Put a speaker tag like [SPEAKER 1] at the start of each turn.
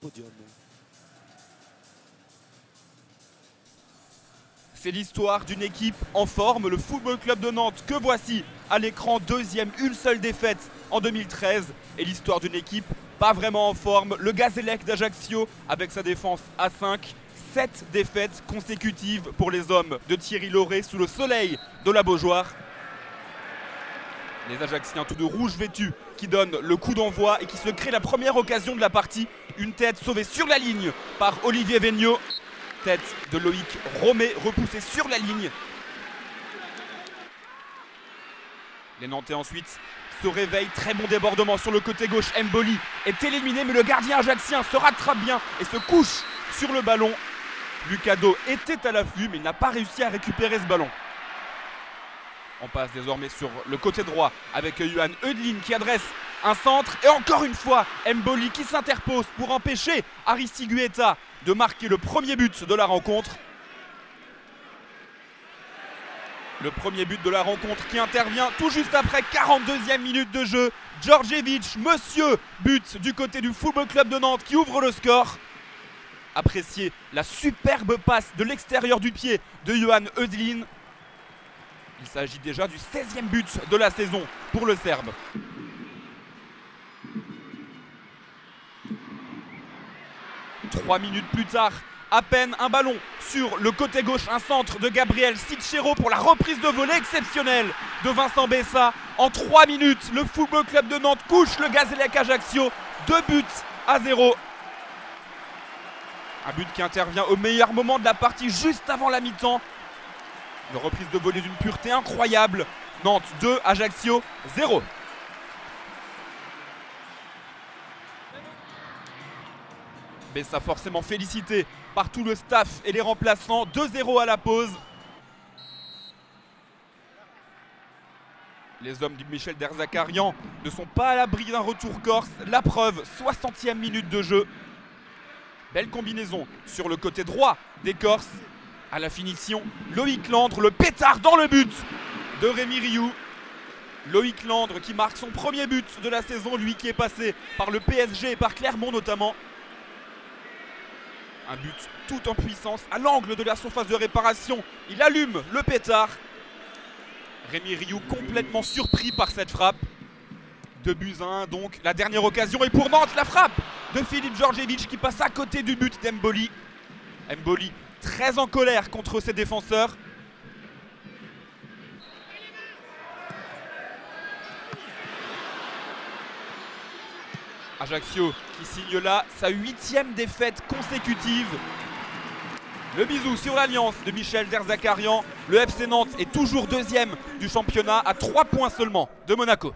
[SPEAKER 1] Podium.
[SPEAKER 2] C'est l'histoire d'une équipe en forme, le Football Club de Nantes, que voici à l'écran, deuxième, une seule défaite en 2013. Et l'histoire d'une équipe pas vraiment en forme, le Gazélec d'Ajaccio avec sa défense à 5. 7 défaites consécutives pour les hommes de Thierry Lauré sous le soleil de la Beaujoire. Les Ajacciens tout de rouge vêtus qui donnent le coup d'envoi et qui se créent la première occasion de la partie. Une tête sauvée sur la ligne par Olivier Végnot. Tête de Loïc Romé repoussée sur la ligne. Les Nantais ensuite se réveillent. Très bon débordement sur le côté gauche. Mboli est éliminé, mais le gardien ajaccien se rattrape bien et se couche sur le ballon. Lucado était à l'affût, mais il n'a pas réussi à récupérer ce ballon. On passe désormais sur le côté droit avec Yohan Eudlin qui adresse un centre. Et encore une fois, Mboli qui s'interpose pour empêcher Aristigueta de marquer le premier but de la rencontre. Le premier but de la rencontre qui intervient tout juste après 42e minute de jeu. Djordjevic, monsieur but du côté du Football Club de Nantes qui ouvre le score. Appréciez la superbe passe de l'extérieur du pied de Yohan Eudlin. Il s'agit déjà du 16e but de la saison pour le Serbe. Trois minutes plus tard, à peine un ballon sur le côté gauche, un centre de Gabriel Sitchero pour la reprise de volée exceptionnelle de Vincent Bessa. En 3 minutes, le Football Club de Nantes couche le Gazélec Ajaccio, 2-0. Un but qui intervient au meilleur moment de la partie, juste avant la mi-temps. Une reprise de volée d'une pureté incroyable. Nantes 2, Ajaccio 0. Bessa forcément félicité par tout le staff et les remplaçants. 2-0 à la pause. Les hommes de Michel Derzakarian ne sont pas à l'abri d'un retour corse. La preuve, 60e minute de jeu. Belle combinaison sur le côté droit des Corses. À la finition, Loïc Landre, le pétard dans le but de Rémi Rioux. Loïc Landre qui marque son premier but de la saison, lui qui est passé par le PSG et par Clermont notamment. Un but tout en puissance à l'angle de la surface de réparation. Il allume le pétard. Rémi Rioux complètement surpris par cette frappe. 2-1 donc, la dernière occasion. Et pour Nantes, la frappe de Philippe Djordjevic qui passe à côté du but d'Mboli. Mboli très en colère contre ses défenseurs. Ajaccio qui signe là sa 8e défaite consécutive. Le bisou sur l'alliance de Michel Derzakarian. Le FC Nantes est toujours deuxième du championnat à 3 points seulement de Monaco.